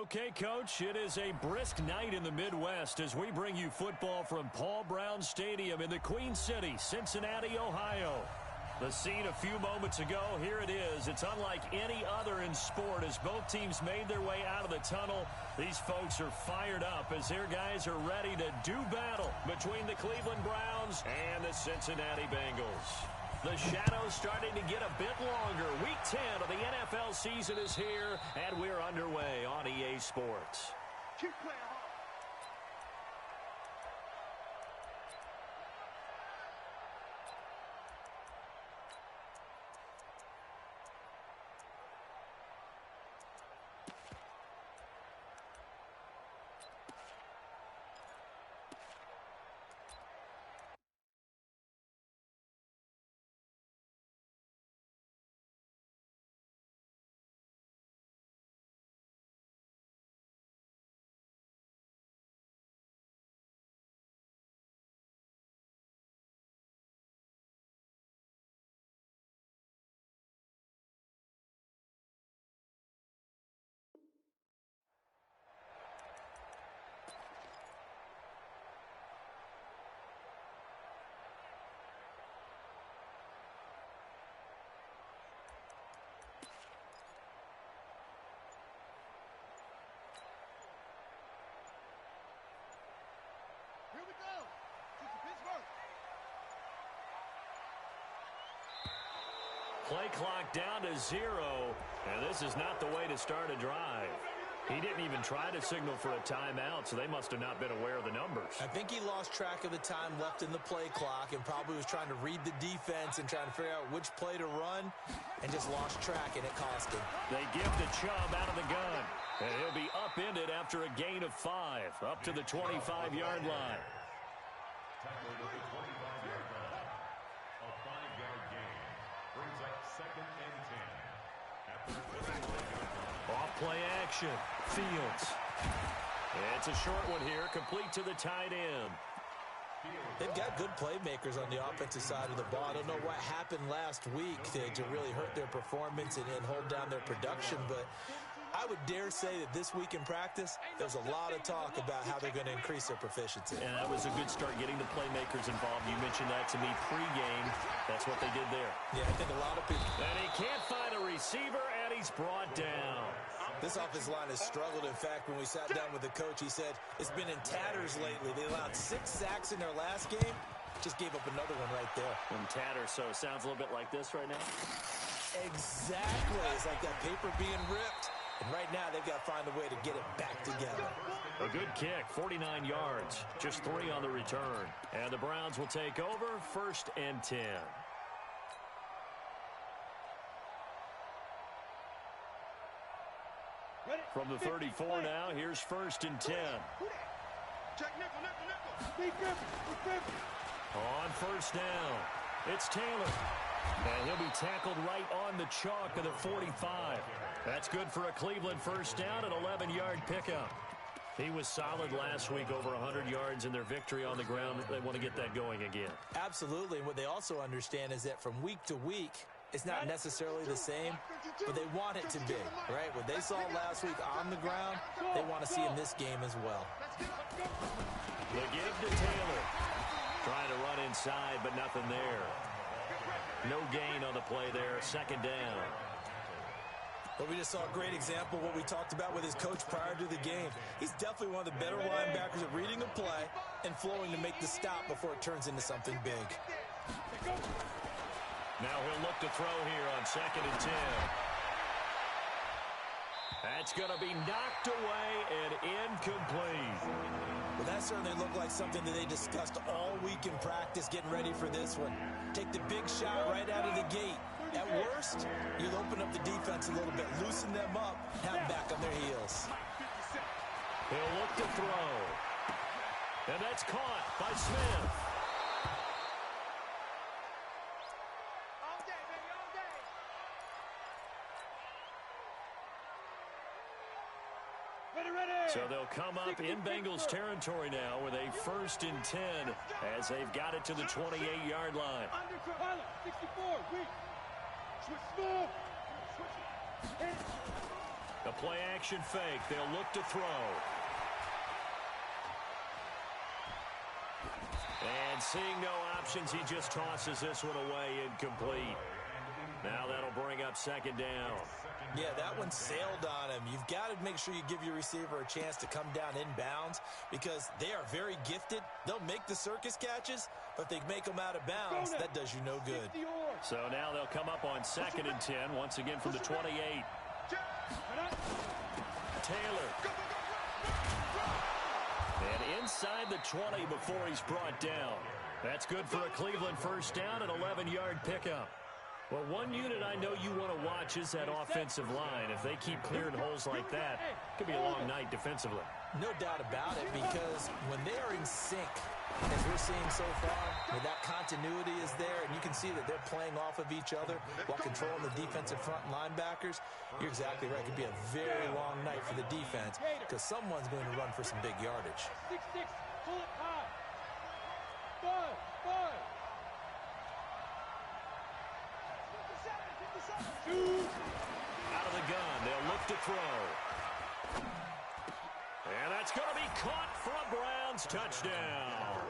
Okay, Coach, it is a brisk night in the Midwest as we bring you football from Paul Brown Stadium in the Queen City, Cincinnati, Ohio. The scene a few moments ago, here it is. It's unlike any other in sport as both teams made their way out of the tunnel. These folks are fired up as their guys are ready to do battle between the Cleveland Browns and the Cincinnati Bengals. The shadow's starting to get a bit longer. Week 10 of the NFL season is here, and we're underway on EA Sports. Keep playing hard. Here we go. Pittsburgh. Play clock down to 0, and this is not the way to start a drive. He didn't even try to signal for a timeout, so they must have not been aware of the numbers. I think he lost track of the time left in the play clock and probably was trying to read the defense and trying to figure out which play to run and just lost track, and it cost him. They give to Chubb out of the gun, and he'll be upended after a gain of 5, up to the 25-yard line. Tackled at the 25-yard line. A 5-yard gain brings up 2nd and 10. After the 25-yard line. Off play action. Fields. It's a short one here, complete to the tight end. They've got good playmakers on the offensive side of the ball. I don't know what happened last week to really hurt their performance and hold down their production, but I would dare say that this week in practice, there's a lot of talk about how they're going to increase their proficiency. And that was a good start, getting the playmakers involved. You mentioned that to me pregame. That's what they did there. Yeah, I think a lot of people. And he can't find a receiver, and he's brought down. This offensive line has struggled. In fact, when we sat down with the coach, he said it's been in tatters lately. They allowed 6 sacks in their last game. Just gave up another one right there. In tatters, so it sounds a little bit like this right now. Exactly. It's like that paper being ripped. And right now, they've got to find a way to get it back together. A good kick, 49 yards, just 3 on the return. And the Browns will take over, 1st and 10. From the 34 now, here's 1st and 10. Check nickel. On 1st down, it's Taylor. And he'll be tackled right on the chalk of the 45. That's good for a Cleveland 1st down, an 11-yard pickup. He was solid last week, over 100 yards in their victory on the ground. They want to get that going again. Absolutely. What they also understand is that from week to week, it's not necessarily the same, but they want it to be, right? What they saw last week on the ground, they want to see in this game as well. The give to Taylor. Trying to run inside, but nothing there. No gain on the play there, 2nd down. But we just saw a great example of what we talked about with his coach prior to the game. He's definitely one of the better linebackers at reading a play and flowing to make the stop before it turns into something big. Now he'll look to throw here on 2nd and 10. That's going to be knocked away and incomplete. Well, that certainly looked like something that they discussed all week in practice, getting ready for this one. Take the big shot right out of the gate. At worst, you'll open up the defense a little bit, loosen them up, have them back on their heels. He'll look to throw. And that's caught by Smith. So they'll come up in Bengals territory now with a 1st and 10 as they've got it to the 28-yard line. A play-action fake. They'll look to throw. And seeing no options, he just tosses this one away incomplete. Now that'll bring up second down. Yeah, that one sailed on him. You've got to make sure you give your receiver a chance to come down inbounds because they are very gifted. They'll make the circus catches, but they make them out of bounds. That does you no good. So now they'll come up on 2nd and 10, once again from the 28. Taylor. And inside the 20 before he's brought down. That's good for a Cleveland first down, an 11-yard pickup. Well, one unit I know you want to watch is that offensive line. If they keep clearing holes like that, it could be a long night defensively. No doubt about it, because when they are in sync, as we're seeing so far, where that continuity is there, and you can see that they're playing off of each other while controlling the defensive front linebackers, you're exactly right. It could be a very long night for the defense because someone's going to run for some big yardage. 6-6, pull it high. 5. Out of the gun, they'll look to throw. And that's going to be caught for a Browns touchdown.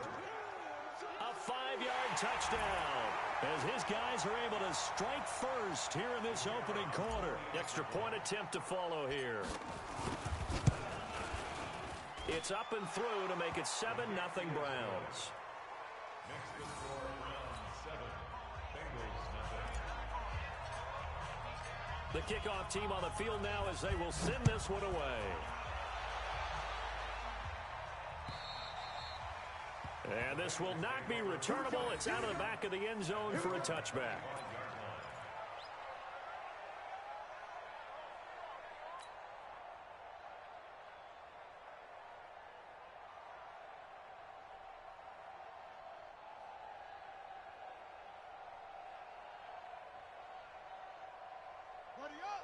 A 5-yard touchdown as his guys are able to strike first here in this opening quarter. Extra point attempt to follow here. It's up and through to make it 7-0 Browns. The kickoff team on the field now as they will send this one away. And this will not be returnable. It's out of the back of the end zone for a touchback.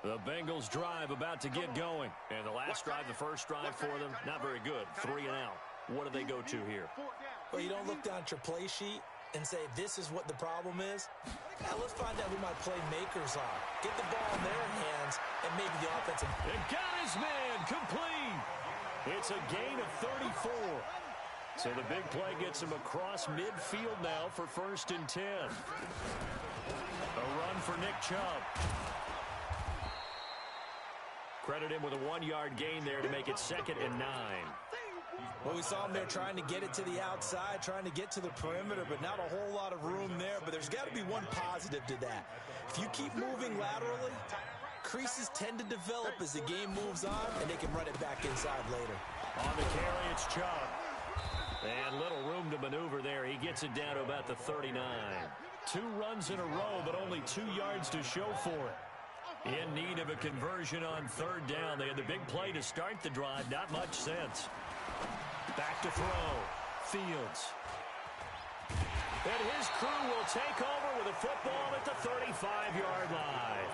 The Bengals drive about to get going. And the last drive, the first drive for them, not very good. 3 and out. What do they go to here? Well, you don't look down at your play sheet and say, this is what the problem is. Now, let's find out who my playmakers are. Get the ball in their hands and maybe the offensive. And got his man complete. It's a gain of 34. So the big play gets him across midfield now for 1st and 10. A run for Nick Chubb. Credit him with a 1-yard gain there to make it 2nd and 9. Well, we saw him there trying to get it to the outside, trying to get to the perimeter, but not a whole lot of room there. But there's got to be one positive to that. If you keep moving laterally, creases tend to develop as the game moves on, and they can run it back inside later. On the carry, it's Chubb. And little room to maneuver there. He gets it down to about the 39. 2 runs in a row, but only 2 yards to show for it. In need of a conversion on 3rd down. They had the big play to start the drive. Not much sense. Back to throw. Fields. And his crew will take over with a football at the 35-yard line.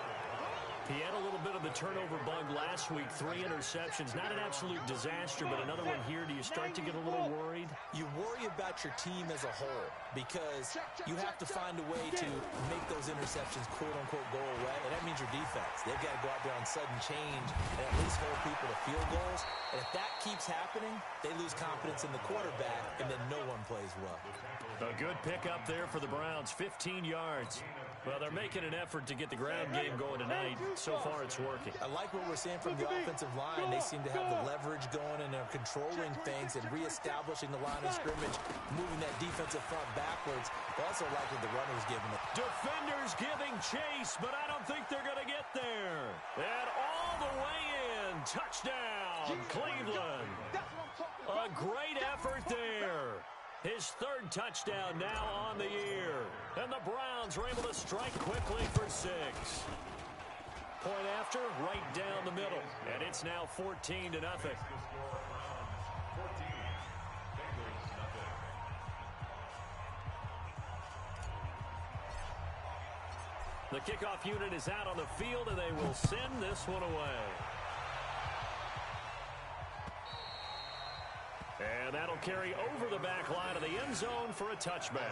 He had a little bit of the turnover bug last week. 3 interceptions. Not an absolute disaster, but another one here. Do you start to get a little worried? You worry about your team as a whole because you have to find a way to make those interceptions, quote-unquote, go away, and that means your defense. They've got to go out there on sudden change and at least hold people to field goals. And if that keeps happening, they lose confidence in the quarterback, and then no one plays well. A good pickup there for the Browns, 15 yards. Well, they're making an effort to get the ground game going tonight. So far, it's working. I like what we're seeing from the offensive line. They seem to have the leverage going, and they're controlling things and reestablishing the line of scrimmage, moving that defensive front backwards. I also like what the runner's giving it. Defenders giving chase, but I don't think they're going to get there. And all the way in. Touchdown, Cleveland. A great effort there. His 3rd touchdown now on the year. And the Browns are able to strike quickly for 6. Point after, right down the middle. And it's now 14-0. The kickoff unit is out on the field, and they will send this one away. And that'll carry over the back line of the end zone for a touchback.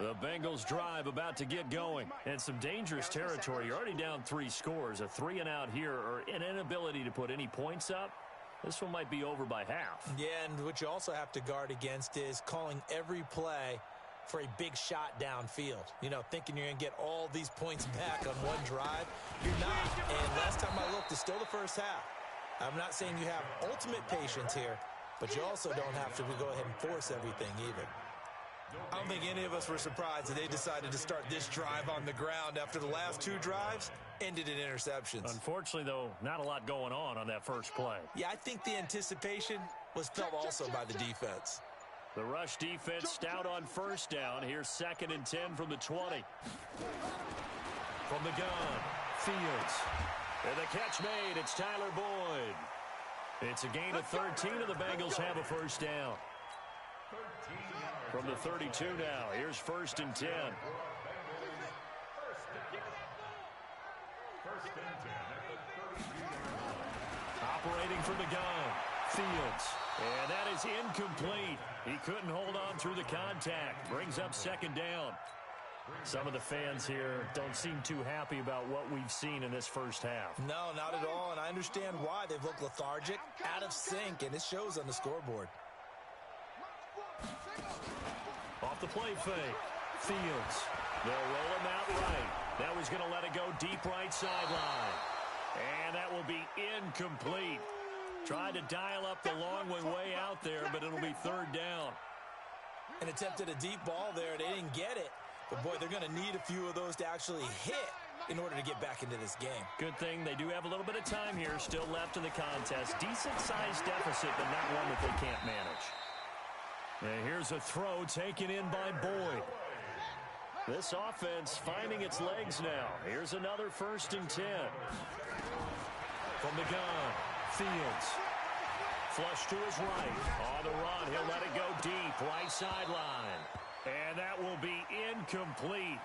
The Bengals drive about to get going. And some dangerous territory. You're already down 3 scores. A 3-and-out here or an inability to put any points up. This one might be over by half. Yeah, and what you also have to guard against is calling every play for a big shot downfield. You know, thinking you're going to get all these points back on one drive. You're not. And last time I looked, it's still the first half. I'm not saying you have ultimate patience here, but you also don't have to go ahead and force everything either. I don't think any of us were surprised that they decided to start this drive on the ground after the last 2 drives ended in interceptions. Unfortunately, though, not a lot going on that first play. Yeah, I think the anticipation was felt also by the defense. The rush defense stout on first down. Here's 2nd and 10 from the 20. From the gun, Fields. And the catch made. It's Tyler Boyd. It's a gain of 13, and the Bengals have a first down. From the 32 now, here's 1st and 10. Operating from the gun, Fields. And that is incomplete. He couldn't hold on through the contact. Brings up 2nd down. Some of the fans here don't seem too happy about what we've seen in this first half. No, not at all, and I understand why. They've looked lethargic, out of sync, and it shows on the scoreboard. Off the play fake, Fields. They'll roll him out right. Now he's going to let it go deep right sideline. And that will be incomplete. Tried to dial up the long way out there, but it'll be 3rd down. An attempt at a deep ball there. They didn't get it. But, boy, they're going to need a few of those to actually hit in order to get back into this game. Good thing they do have a little bit of time here still left in the contest. Decent-sized deficit, but not one that they can't manage. And here's a throw taken in by Boyd. This offense finding its legs now. Here's another 1st and 10. From the gun, Fields. Flush to his right. On the run, he'll let it go deep, right sideline. And that will be incomplete.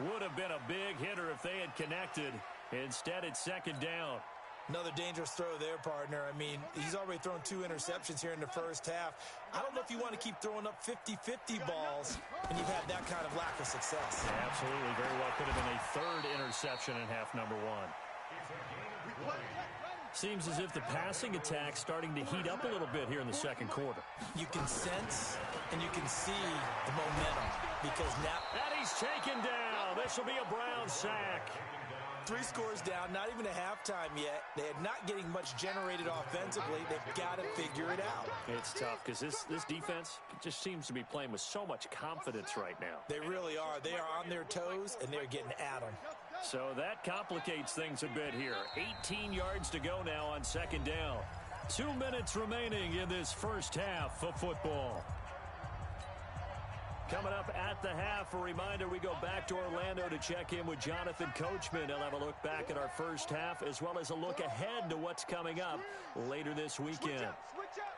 Would have been a big hitter if they had connected. Instead, it's 2nd down. Another dangerous throw there, partner. I mean, he's already thrown 2 interceptions here in the first half. I don't know if you want to keep throwing up 50-50 balls when you've had that kind of lack of success. Yeah, absolutely. Very well could have been a 3rd interception in half number 1. Seems as if the passing attack's starting to heat up a little bit here in the 2nd quarter. You can sense and you can see the momentum because now... And he's taken down. This will be a Brown sack. 3 scores down, not even a halftime yet. They're not getting much generated offensively. They've got to figure it out. It's tough because this defense just seems to be playing with so much confidence right now. They really are. They are on their toes, and they're getting at them. So that complicates things a bit here. 18 yards to go now on 2nd down. 2 minutes remaining in this first half of football. Coming up at the half, a reminder, we go back to Orlando to check in with Jonathan Coachman. He'll have a look back at our first half as well as a look ahead to what's coming up later this weekend. Switch up.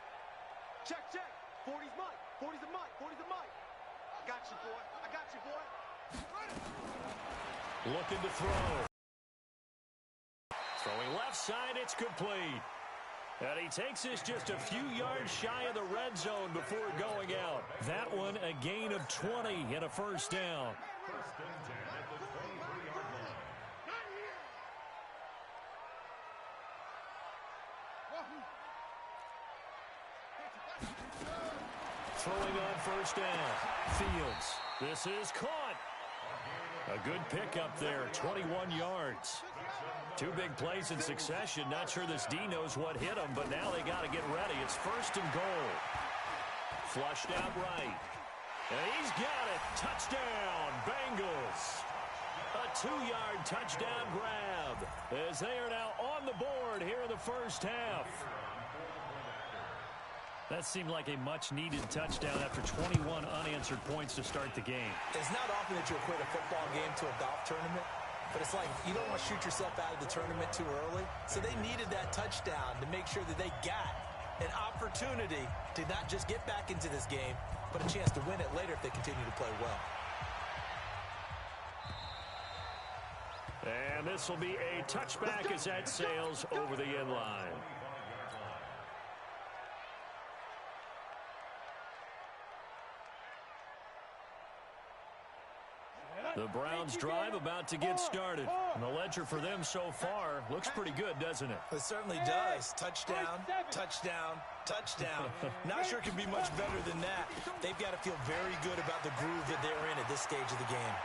Check, check. 40's Mike. 40's a Mike. 40's a Mike. I got you, boy. I got you, boy. Looking to throw. Throwing left side, it's complete. And he takes this just a few yards shy of the red zone before going out. That one a gain of 20 and a first down. 1st and 10 at the 23-yard line. Throwing on first down. Fields. This is caught. A good pickup there, 21 yards. 2 big plays in succession. Not sure this D knows what hit him, but now they got to get ready. It's 1st and goal. Flushed out right. And he's got it. Touchdown, Bengals. A 2-yard touchdown grab as they are now on the board here in the first half. That seemed like a much-needed touchdown after 21 unanswered points to start the game. It's not often that you equate a football game to a golf tournament, but it's like you don't want to shoot yourself out of the tournament too early. So they needed that touchdown to make sure that they got an opportunity to not just get back into this game, but a chance to win it later if they continue to play well. And this will be a touchback as that sails over the end line. The Browns drive about to get started. And the ledger for them so far looks pretty good, doesn't it? It certainly does. Touchdown, touchdown, touchdown. Not sure it can be much better than that. They've got to feel very good about the groove that they're in at this stage of the game.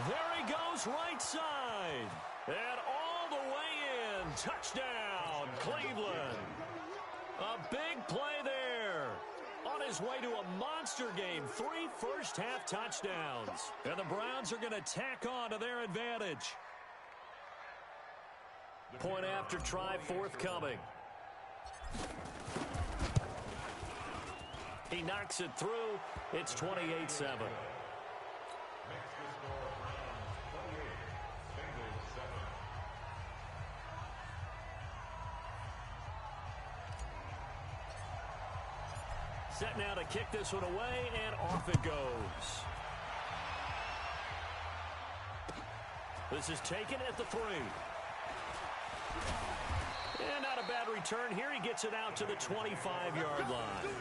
There he goes, right side. And all the way in. Touchdown, Cleveland. A big play there. On his way to a monster game. 3 first-half touchdowns. And the Browns are going to tack on to their advantage. Point after try forthcoming. He knocks it through. It's 28-7. Set now to kick this one away, and off it goes. This is taken at the 3. And not a bad return here. He gets it out to the 25-yard line.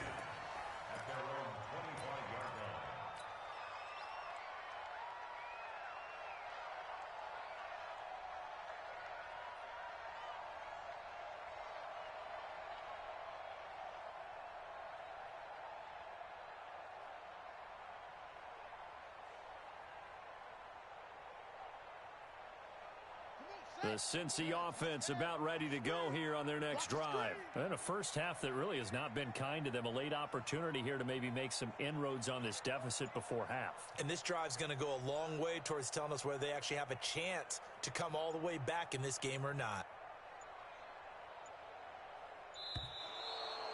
The Cincy offense about ready to go here on their next drive. And a first half that really has not been kind to them. A late opportunity here to maybe make some inroads on this deficit before half. And this drive's going to go a long way towards telling us whether they actually have a chance to come all the way back in this game or not.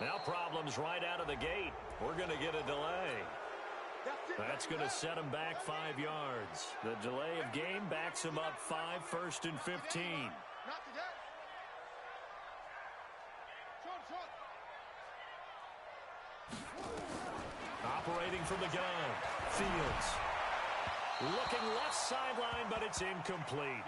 Now problems right out of the gate. We're going to get a delay. That's going to set him back 5 yards. The delay of game backs him up 5, 1st and 15. Operating from the gun. Fields. Looking left sideline, but it's incomplete.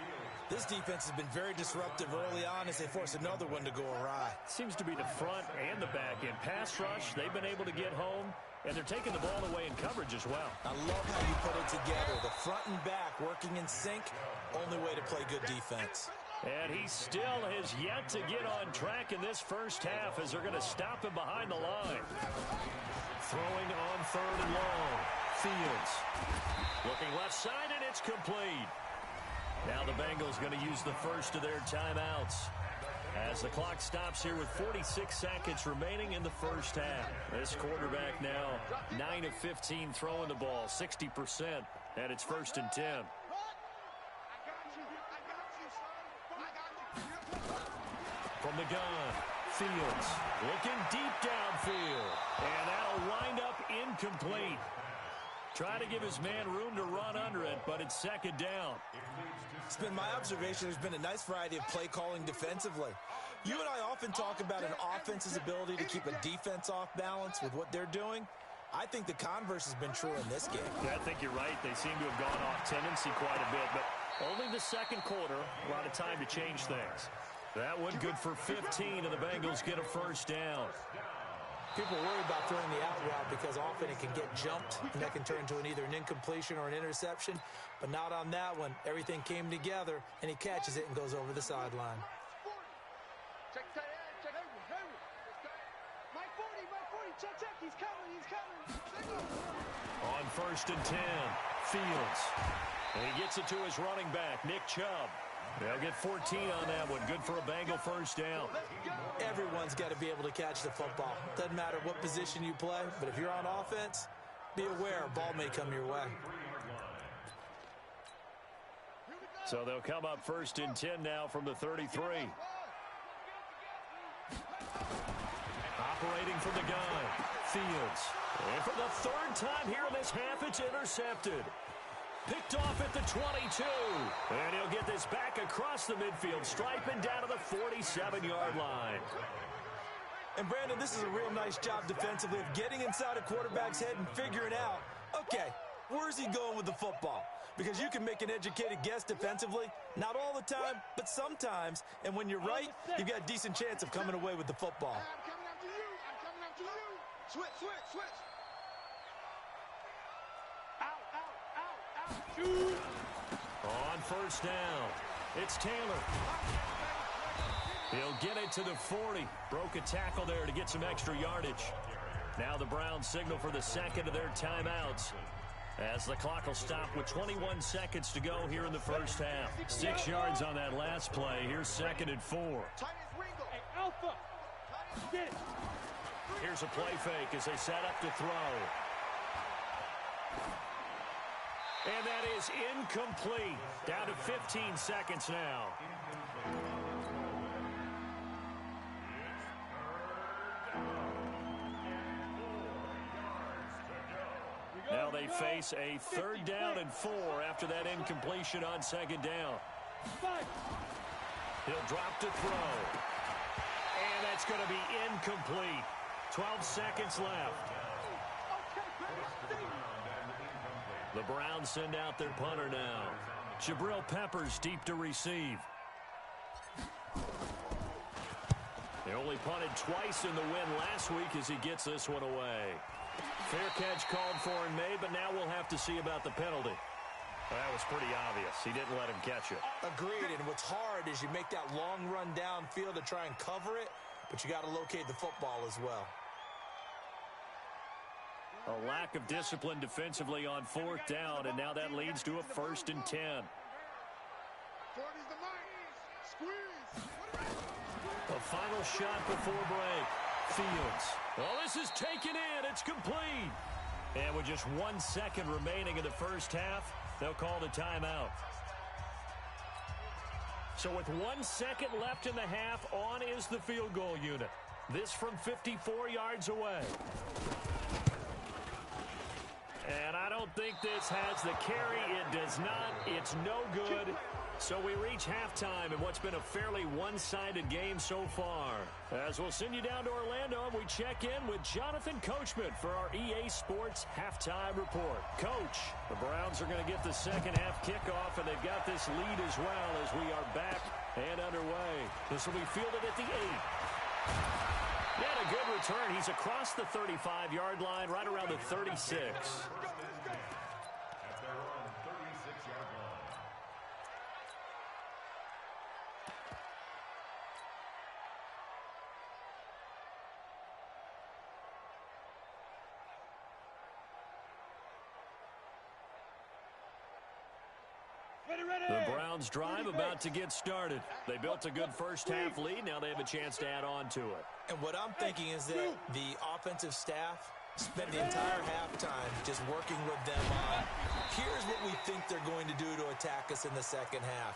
This defense has been very disruptive early on as they force another one to go awry. Seems to be the front and the back end. Pass rush, they've been able to get home, and they're taking the ball away in coverage as well. I love how you put it together. The front and back working in sync, only way to play good defense. And he still has yet to get on track in this first half as they're going to stop him behind the line. Throwing on 3rd and long. Fields. Looking left side, and it's complete. Now the Bengals going to use the first of their timeouts as the clock stops here with 46 seconds remaining in the first half. This quarterback now 9 of 15 throwing the ball, 60%, and it's 1st and 10. From the gun, Fields looking deep downfield, and that'll wind up incomplete. Trying to give his man room to run under it, but it's 2nd down. It's been my observation there's been a nice variety of play calling defensively. You and I often talk about an offense's ability to keep a defense off balance with what they're doing. I think the converse has been true in this game. Yeah, I think you're right. They seem to have gone off tendency quite a bit, but only the 2nd quarter, a lot of time to change things. That one good for 15, and the Bengals get a 1st down. People worry about throwing the out route because often it can get jumped, and that can turn into either an incompletion or an interception. But not on that one. Everything came together, and he catches it and goes over the sideline. On 1st and 10, Fields. And he gets it to his running back, Nick Chubb. They'll get 14 on that one. Good for a Bengal 1st down. Everyone's got to be able to catch the football. Doesn't matter what position you play, but if you're on offense, be aware a ball may come your way. So they'll come up 1st and 10 now from the 33. Operating from the gun, Fields. And for the 3rd time here in this half, it's intercepted. Picked off at the 22. And he'll get this back across the midfield stripe and down to the 47-yard line. And, Brandon, this is a real nice job defensively of getting inside a quarterback's head and figuring out, okay, where's he going with the football? Because you can make an educated guess defensively, not all the time, but sometimes. And when you're right, you've got a decent chance of coming away with the football. I'm coming after you. I'm coming after you. Switch, switch, switch. On first down, it's Taylor. He'll get it to the 40. Broke a tackle there to get some extra yardage. Now the Browns signal for the second of their timeouts, as the clock will stop with 21 seconds to go here in the first half. 6 yards on that last play. Here's 2nd and 4. Here's a play fake as they set up to throw. And that is incomplete. Down to 15 seconds now. Now they face a 3rd down and 4 after that incompletion on 2nd down. He'll drop to throw. And that's going to be incomplete. 12 seconds left. The Browns send out their punter now. Jabril Peppers deep to receive. They only punted twice in the win last week as he gets this one away. Fair catch called for and made, but now we'll have to see about the penalty. Well, that was pretty obvious. He didn't let him catch it. Agreed, and what's hard is you make that long run downfield to try and cover it, but you got to locate the football as well. A lack of discipline defensively on 4th down, and now that leads to a 1st and 10. A final shot before break. Fields. Well, this is taken in. It's complete. And with just 1 second remaining in the first half, they'll call the timeout. So with 1 second left in the half, on is the field goal unit. This from 54 yards away. And I don't think this has the carry. It does not. It's no good. So we reach halftime in what's been a fairly one-sided game so far. As we'll send you down to Orlando, and we check in with Jonathan Coachman for our EA Sports Halftime Report. Coach, the Browns are going to get the second half kickoff, and they've got this lead as well as we are back and underway. This will be fielded at the 8. And a good return. He's across the 35-yard line, right around the 36. The Browns drive about to get started. They built a good first half lead. Now they have a chance to add on to it. And what I'm thinking is that the offensive staff spent the entire halftime just working with them on, here's what we think they're going to do to attack us in the second half.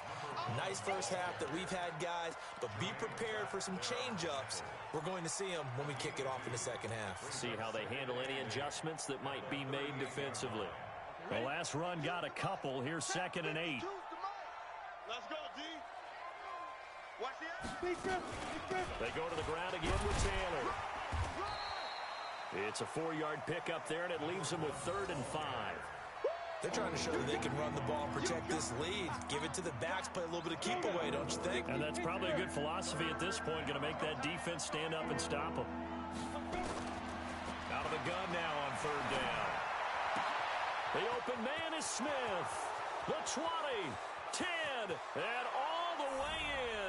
Nice first half that we've had, guys, but be prepared for some change-ups. We're going to see them when we kick it off in the second half. See how they handle any adjustments that might be made defensively. The last run got a couple. Here's 2nd and 8. Let's go, D. Watch the They go to the ground again with Taylor. It's a 4-yard pickup there, and it leaves them with 3rd and 5. They're trying to show that they can run the ball and protect this lead. Give it to the backs, play a little bit of keep away, don't you think? And that's probably a good philosophy at this point, going to make that defense stand up and stop them. Out of the gun now on 3rd down. The open man is Smith. The 20, 10, and all the way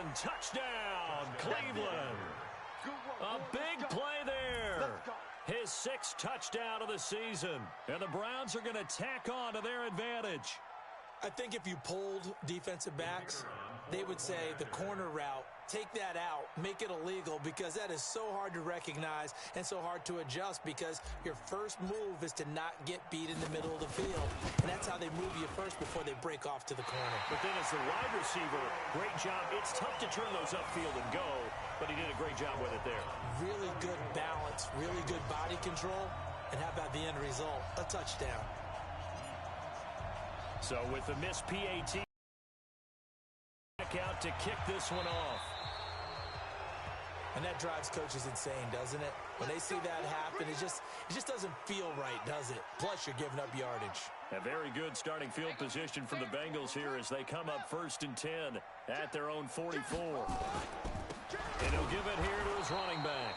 in. Touchdown, Cleveland. A big play there. His 6th touchdown of the season. And the Browns are going to tack on to their advantage. I think if you polled defensive backs, they would say the corner route, take that out, make it illegal, because that is so hard to recognize and so hard to adjust, because your first move is to not get beat in the middle of the field. And that's how they move you first before they break off to the corner. But then as the wide receiver, great job. It's tough to turn those upfield and go, but he did a great job with it there. Really good balance, really good body control, and how about the end result? A touchdown. So with the missed PAT, back out to kick this one off. And that drives coaches insane, doesn't it? When they see that happen, it just doesn't feel right, does it? Plus, you're giving up yardage. A very good starting field position for the Bengals here as they come up 1st and 10 at their own 44. And he'll give it here to his running back.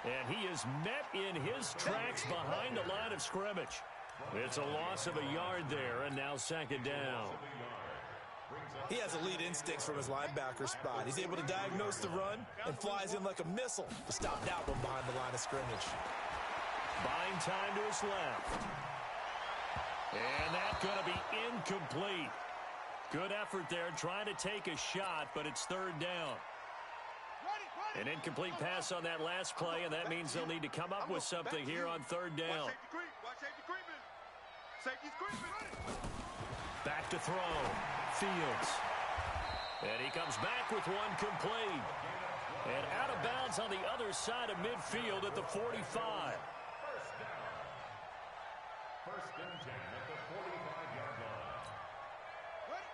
And he is met in his tracks behind the line of scrimmage. It's a loss of a yard there, and now second down. He has elite instincts from his linebacker spot. He's able to diagnose the run and flies in like a missile to stop that one behind the line of scrimmage. Buying time to his left. And that's going to be incomplete. Good effort there trying to take a shot, but it's third down. An incomplete pass on that last play, and that means they'll need to come up with something here on third down. Back to throw. Fields. And he comes back with one complete. And out of bounds on the other side of midfield at the 45. First and 10 at the 45-yard line. Right.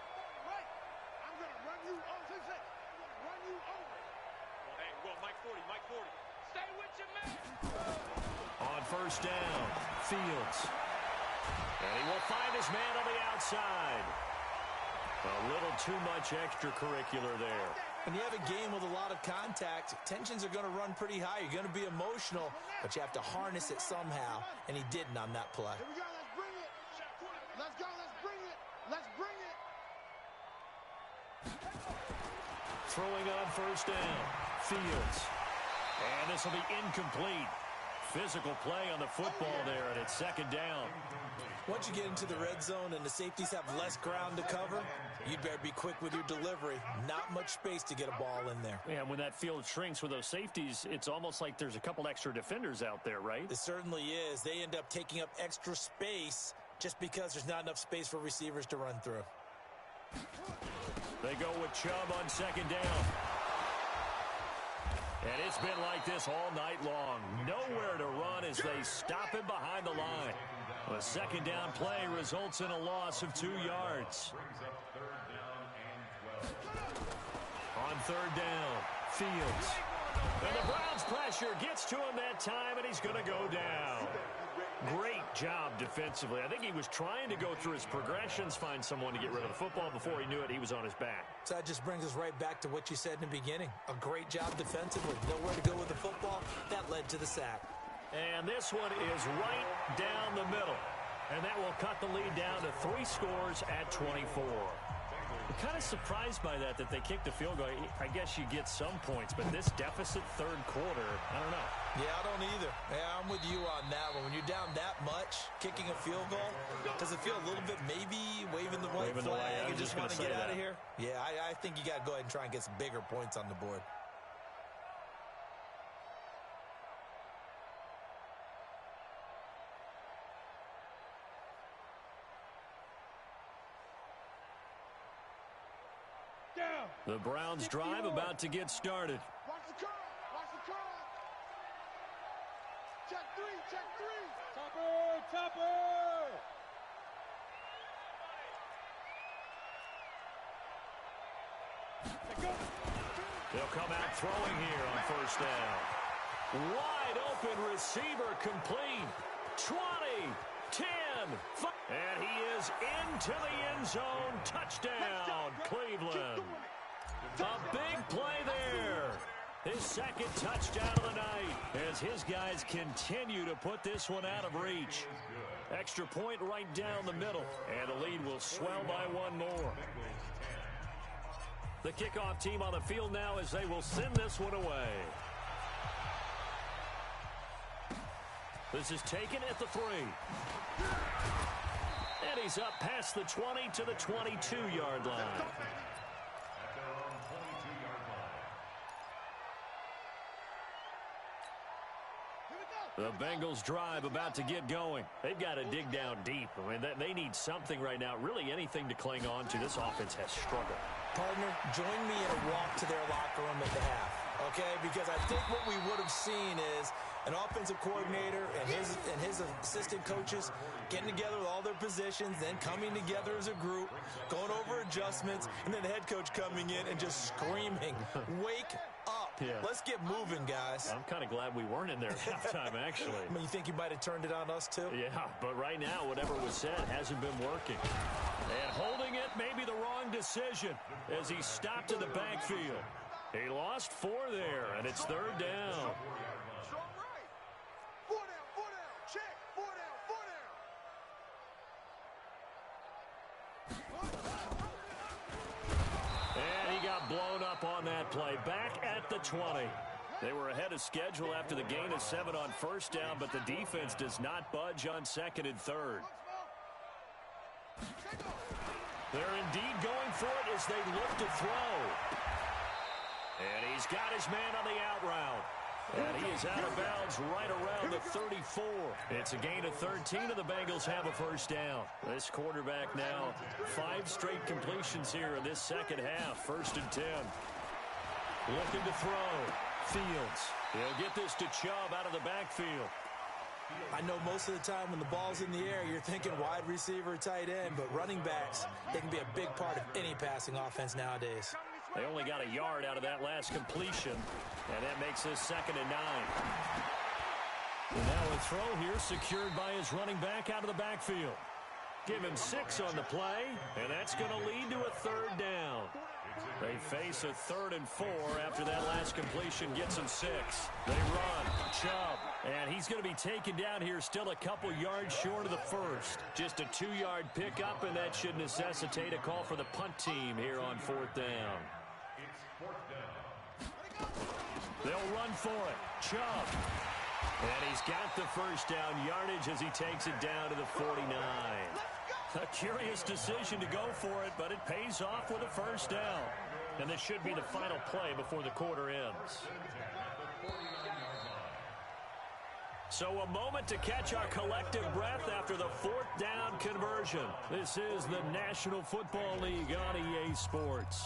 I'm going to run you over. I'm going to run you over. Well, hey, well, Mike 40. Stay with your man. On first down, Fields. And he will find his man on the outside. A little too much extracurricular there. When you have a game with a lot of contact, tensions are going to run pretty high. You're going to be emotional, but you have to harness it somehow, and he didn't on that play. Here we go. Let's bring it. Let's go. Let's bring it. Let's bring it. Throwing on first down, Fields. And this will be incomplete. Physical play on the football there, and it's second down. Once you get into the red zone and the safeties have less ground to cover, you'd better be quick with your delivery. Not much space to get a ball in there. Yeah, when that field shrinks with those safeties, it's almost like there's a couple extra defenders out there, right? It certainly is. They end up taking up extra space just because there's not enough space for receivers to run through. They go with Chubb on second down. And it's been like this all night long. Nowhere to run as they stop him behind the line. A second down play results in a loss of 2 yards. On third down, Fields. And the Browns' pressure gets to him that time, and he's going to go down. Great job defensively. I think he was trying to go through his progressions, find someone to get rid of the football. Before he knew it, he was on his back. So that just brings us right back to what you said in the beginning. A great job defensively. Nowhere to go with the football. That led to the sack. And this one is right down the middle. And that will cut the lead down to 3 scores at 24. I'm kind of surprised by that they kicked a field goal. I guess you get some points, but this deficit third quarter, I don't know. Yeah, I don't either. Yeah, I'm with you on that one. When you're down that much, kicking a field goal, does it feel a little bit maybe waving the white flag and just want to get out of here? Yeah, I think you got to go ahead and try and get some bigger points on the board. The Browns drive about to get started. Watch the curl. Watch the curl. Check three. Topper. They'll come out throwing here on first down. Wide open receiver complete. 20, 10, 5. And he is into the end zone. Touchdown, Cleveland. A big play there. His second touchdown of the night as his guys continue to put this one out of reach. Extra point right down the middle, and the lead will swell by 1 more. The kickoff team on the field now as they will send this one away. This is taken at the 3. And he's up past the 20 to the 22-yard line. The Bengals drive about to get going. They've got to dig down deep. I mean, they need something right now, really anything to cling on to. This offense has struggled. Partner, join me in a walk to their locker room at the half, okay? Because I think what we would have seen is an offensive coordinator and his assistant coaches getting together with all their positions, then coming together as a group, going over adjustments, and then the head coach coming in and just screaming, wake up. Yeah. Let's get moving, guys. I'm kind of glad we weren't in there at halftime, actually. I mean, you think you might have turned it on us, too? Yeah, but right now, whatever was said hasn't been working. And holding it may be the wrong decision as he stopped in the backfield. He lost 4 there, and it's third down. Strong right. 4 down. Check. 4 down. up on that play. Back at the 20. They were ahead of schedule after the gain of 7 on first down, but the defense does not budge on second and third. They're indeed going for it as they look to throw. And he's got his man on the out route. And he is out of bounds right around the 34. It's a gain of 13, and the Bengals have a first down. This quarterback now 5 straight completions here in this second half. First and 10. Looking to throw. Fields. He'll get this to Chubb out of the backfield. I know most of the time when the ball's in the air, you're thinking wide receiver, tight end, but running backs, they can be a big part of any passing offense nowadays. They only got a yard out of that last completion, and that makes this 2nd and 9. And now a throw here secured by his running back out of the backfield. Give him 6 on the play, and that's going to lead to a 3rd down. They face a 3rd and 4 after that last completion gets them 6. They run. Chubb. And he's going to be taken down here still a couple yards short of the first. Just a 2-yard pickup, and that should necessitate a call for the punt team here on 4th down. They'll run for it. Chubb. And he's got the first down yardage as he takes it down to the 49. A curious decision to go for it, but it pays off with a first down. And this should be the final play before the quarter ends. So a moment to catch our collective breath after the 4th down conversion. This is the National Football League on EA Sports.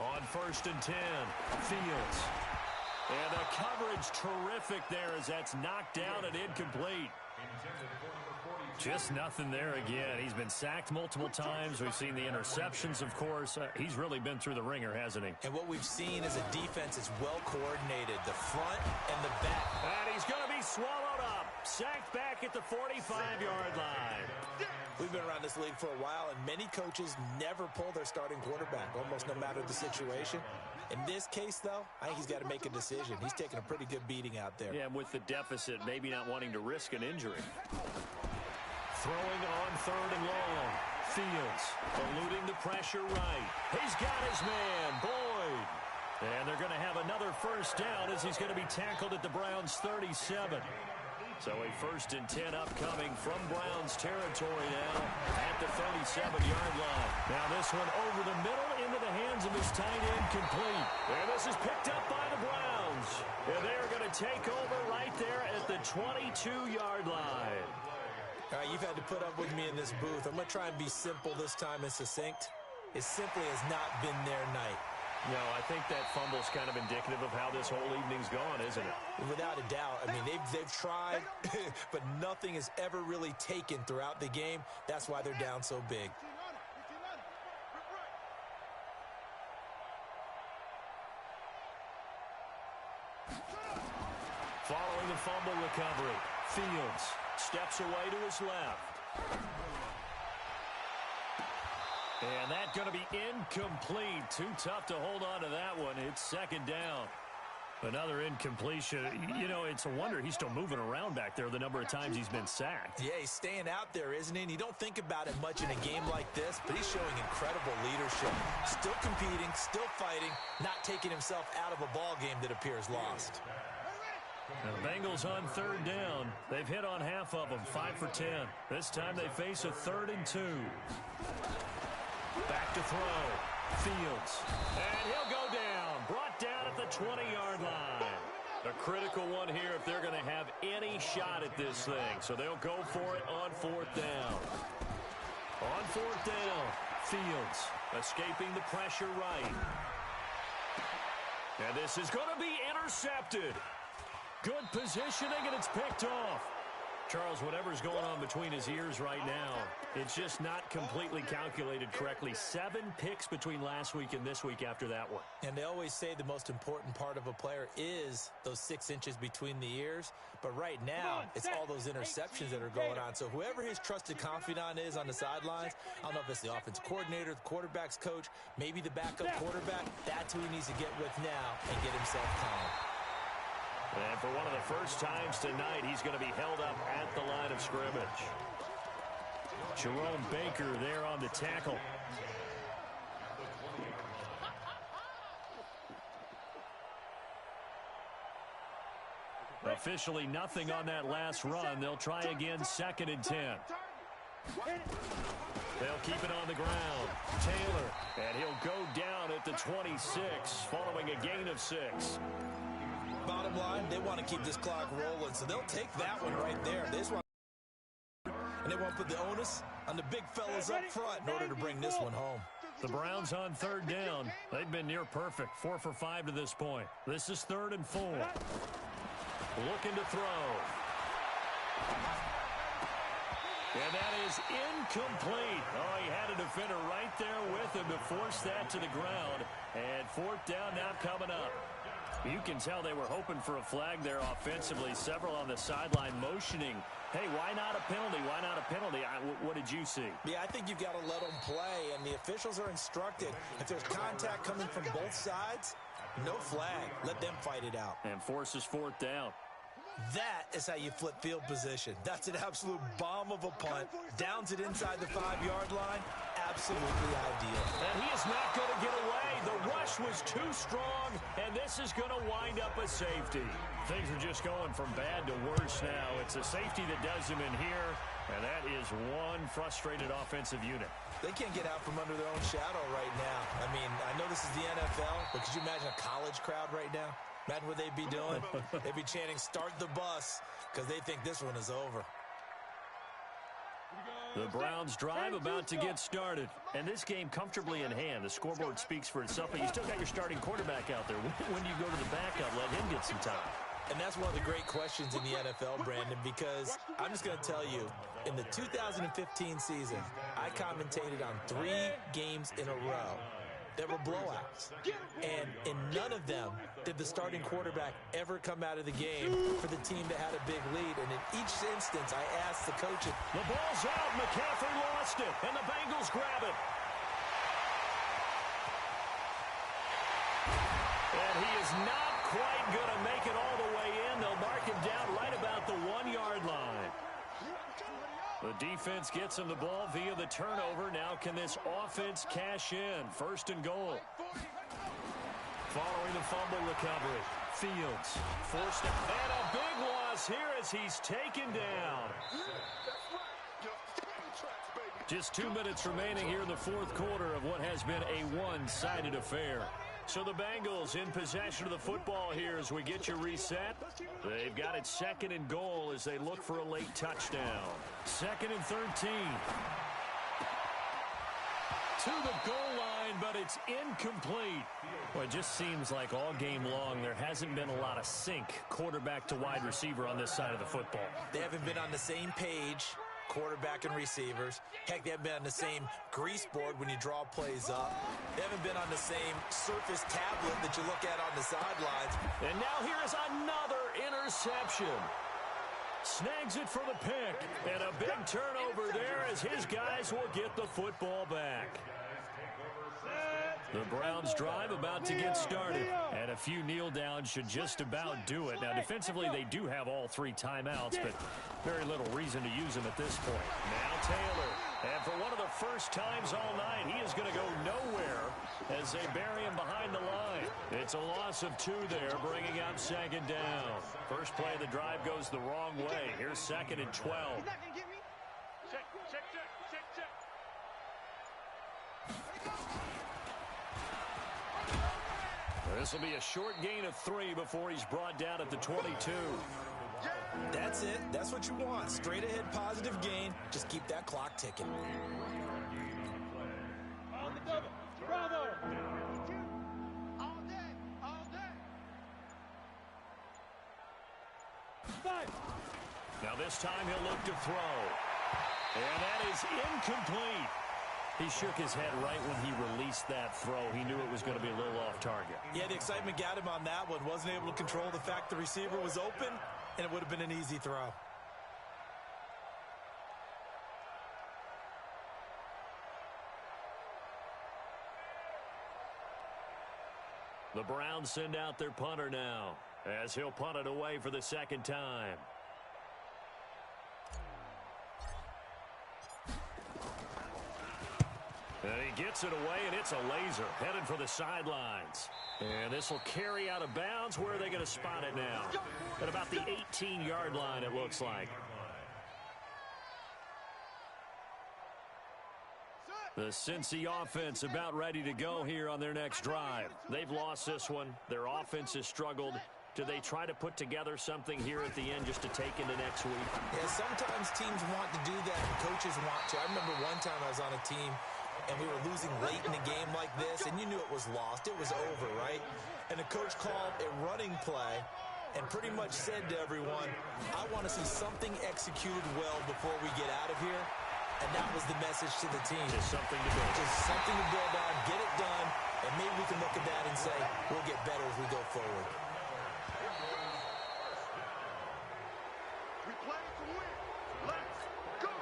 On 1st and 10, Fields. And the coverage terrific there as that's knocked down and incomplete. Just nothing there again. He's been sacked multiple times. We've seen the interceptions, of course. He's really been through the ringer, hasn't he? And what we've seen is a defense is well coordinated, the front and the back. And he's going to be swallowed up. Sacked back at the 45-yard line. We've been around this league for a while, and many coaches never pull their starting quarterback, almost no matter the situation. In this case, though, I think he's got to make a decision. He's taking a pretty good beating out there. Yeah, and with the deficit, maybe not wanting to risk an injury. Throwing on 3rd and long. Fields eluding the pressure right. He's got his man, Boyd. And they're going to have another first down as he's going to be tackled at the Browns' 37. So a 1st and 10 upcoming from Browns territory now at the 37-yard line. Now this one over the middle into the hands of his tight end complete. And this is picked up by the Browns. And they're going to take over right there at the 22-yard line. All right, you've had to put up with me in this booth. I'm going to try and be simple this time and succinct. It simply has not been their night. No, I think that fumble's kind of indicative of how this whole evening's gone, isn't it? Without a doubt. I mean, they've tried, but nothing is ever really taken throughout the game. That's why they're down so big. Following the fumble recovery, Fields steps away to his left. And that's going to be incomplete. Too tough to hold on to that one. It's 2nd down. Another incompletion. You know, it's a wonder he's still moving around back there the number of times he's been sacked. Yeah, he's staying out there, isn't he? And you don't think about it much in a game like this, but he's showing incredible leadership. Still competing, still fighting, not taking himself out of a ball game that appears lost. Now the Bengals on 3rd down. They've hit on half of them, 5 for 10. This time they face a 3rd and 2. Back to throw. Fields. And he'll go down. Brought down at the 20-yard line. A critical one here if they're going to have any shot at this thing. So they'll go for it on 4th down. On 4th down, Fields escaping the pressure right. And this is going to be intercepted. Good positioning, and it's picked off. Charles, whatever's going on between his ears right now, it's just not completely calculated correctly. 7 picks between last week and this week after that one. And they always say the most important part of a player is those 6 inches between the ears. But right now, it's all those interceptions that are going on. So whoever his trusted confidant is on the sidelines, I don't know if it's the offensive coordinator, the quarterback's coach, maybe the backup quarterback, that's who he needs to get with now and get himself calm. And for one of the first times tonight, he's going to be held up at the line of scrimmage. Jerome Baker there on the tackle. Officially nothing on that last run. They'll try again, 2nd and 10. They'll keep it on the ground. Taylor, and he'll go down at the 26, following a gain of 6. Bottom line, they want to keep this clock rolling, so they'll take that one right there. They just want, and they want to put the onus on the big fellas up front in order to bring this one home. The Browns on 3rd down. They've been near perfect, 4 for 5 to this point. This is 3rd and 4. Looking to throw. And that is incomplete. Oh, he had a defender right there with him to force that to the ground. And 4th down now coming up. You can tell they were hoping for a flag there offensively. Several on the sideline motioning, hey, why not a penalty? Why not a penalty? What did you see? Yeah, I think you've got to let them play, and the officials are instructed. If there's contact coming from both sides, no flag. Let them fight it out. And forces 4th down. That is how you flip field position. That's an absolute bomb of a punt. Downs it inside the 5-yard line. Absolutely ideal. And he is not going to get away. The rush was too strong, and this is going to wind up a safety. Things are just going from bad to worse now. It's a safety that does him in here, and that is one frustrated offensive unit. They can't get out from under their own shadow right now. I mean, I know this is the NFL, but could you imagine a college crowd right now? Imagine what they'd be doing. They'd be chanting, "Start the bus," because they think this one is over. The Browns drive about to get started. And this game comfortably in hand. The scoreboard speaks for itself, but you still got your starting quarterback out there. When do you go to the backup? Let him get some time. And that's one of the great questions in the NFL, Brandon, because I'm just going to tell you, in the 2015 season, I commentated on 3 games in a row that were blowouts. And in none of them did the starting quarterback ever come out of the game for the team that had a big lead. And in each instance, I asked the coach. The ball's out. McCaffrey lost it, and the Bengals grab it. And he is not quite going to make it all the way in. They'll mark him down right about the 1-yard line. The defense gets him the ball via the turnover. Now can this offense cash in? 1st and goal. Following the fumble recovery, Fields forced it. And a big loss here as he's taken down. Just 2 minutes remaining here in the 4th quarter of what has been a one-sided affair. So the Bengals in possession of the football here as we get you reset. They've got it 2nd and goal as they look for a late touchdown. 2nd and 13. To the goal line, but it's incomplete. Well, it just seems like all game long there hasn't been a lot of sync quarterback to wide receiver on this side of the football. They haven't been on the same page, quarterback and receivers. Heck, they haven't been on the same grease board when you draw plays up. They haven't been on the same surface tablet that you look at on the sidelines. And now here is another interception. Snags it for the pick. And a big turnover there as his guys will get the football back. The Browns drive about to get started. And a few kneel downs should just about do it. Now, defensively, they do have all 3 timeouts, but very little reason to use them at this point. Now Taylor. And for one of the first times all night, he is going to go nowhere as they bury him behind the line. It's a loss of 2 there, bringing up 2nd down. First play of the drive goes the wrong way. Here's 2nd and 12. Check, check, check, check, check. This will be a short gain of 3 before he's brought down at the 22. That's it. That's what you want. Straight ahead positive gain. Just keep that clock ticking. On the double. Bravo. All day. All day. 5. Now this time he'll look to throw. And that is incomplete. He shook his head right when he released that throw. He knew it was going to be a little off target. Yeah, the excitement got him on that one. Wasn't able to control the fact the receiver was open, and it would have been an easy throw. The Browns send out their punter now, as he'll punt it away for the second time. And he gets it away, and it's a laser headed for the sidelines. And this will carry out of bounds. Where are they going to spot it now? At about the 18-yard line, it looks like. The Cincy offense about ready to go here on their next drive. They've lost this one. Their offense has struggled. Do they try to put together something here at the end just to take into next week? Yeah, sometimes teams want to do that, and coaches want to. I remember one time I was on a team, and we were losing late in the game like this, and you knew it was lost. It was over, right? And the coach called a running play and pretty much said to everyone, I want to see something executed well before we get out of here. And that was the message to the team. Just something to build. Just something to build on, get it done, and maybe we can look at that and say, we'll get better as we go forward. We play to win. Let's go.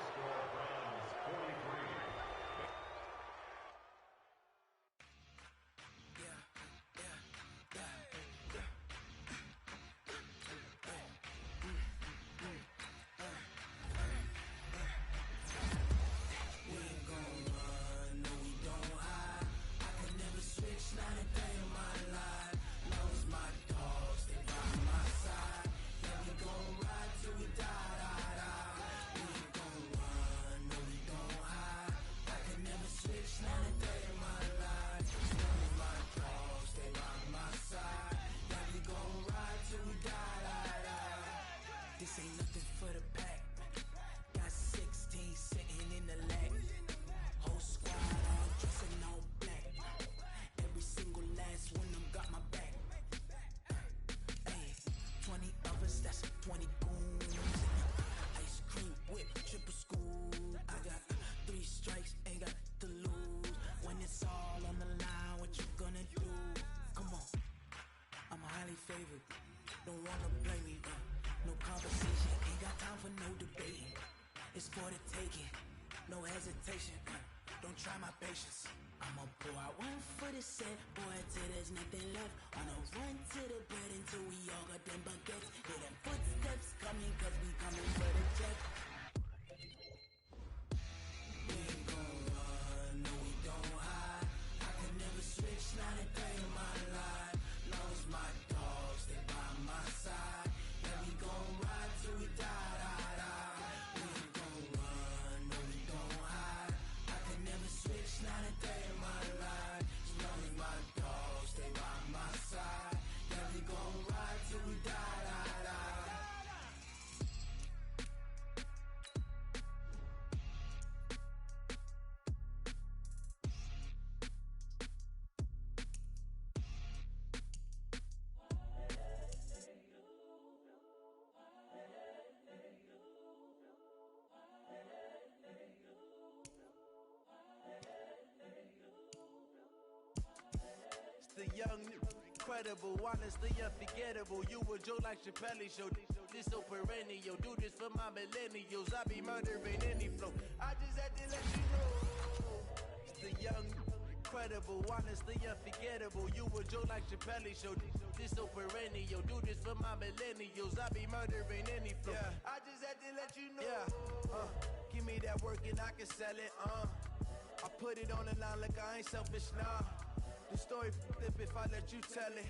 This ain't nothing for the pack. Got 16 sitting in the leg. Whole squad all dressing all black. Every single last one of them got my back. Hey, 20 of us, that's 20 goons. Ice cream whip, triple school. I got 3 strikes, ain't got to lose. When it's all on the line, what you gonna do? Come on, I'm highly favored. Don't wanna blame me. No conversation, ain't got time for no debating. It's for the taking, no hesitation. Don't try my patience. I'ma pour out one for the set, boy, till there's nothing left. On a run to the bed until we all got them baguettes. Hear them footsteps coming, cause we coming for the check. We ain't gon' run, no we don't hide. I can never switch, not a day in my life. Lost my dogs, they by my side. We gon' ride till we die, die, die. We ain't gon' run, no we don't hide. I can never switch, not a day in my life. As long as my dogs stay by my side. Yeah, we gon' ride till we die, die, die. The young, incredible, honestly unforgettable. You a joke like Chappelle show. This so perennial. Do this for my millennials. I be murdering any flow. I just had to let you know. It's the young, incredible, honestly unforgettable. You a joke like Chappelle show. This so perennial. Do this for my millennials. I be murdering any flow. Yeah. I just had to let you know. Yeah. Give me that work and I can sell it. I put it on the line like I ain't selfish, nah. The story flip if I let you tell it.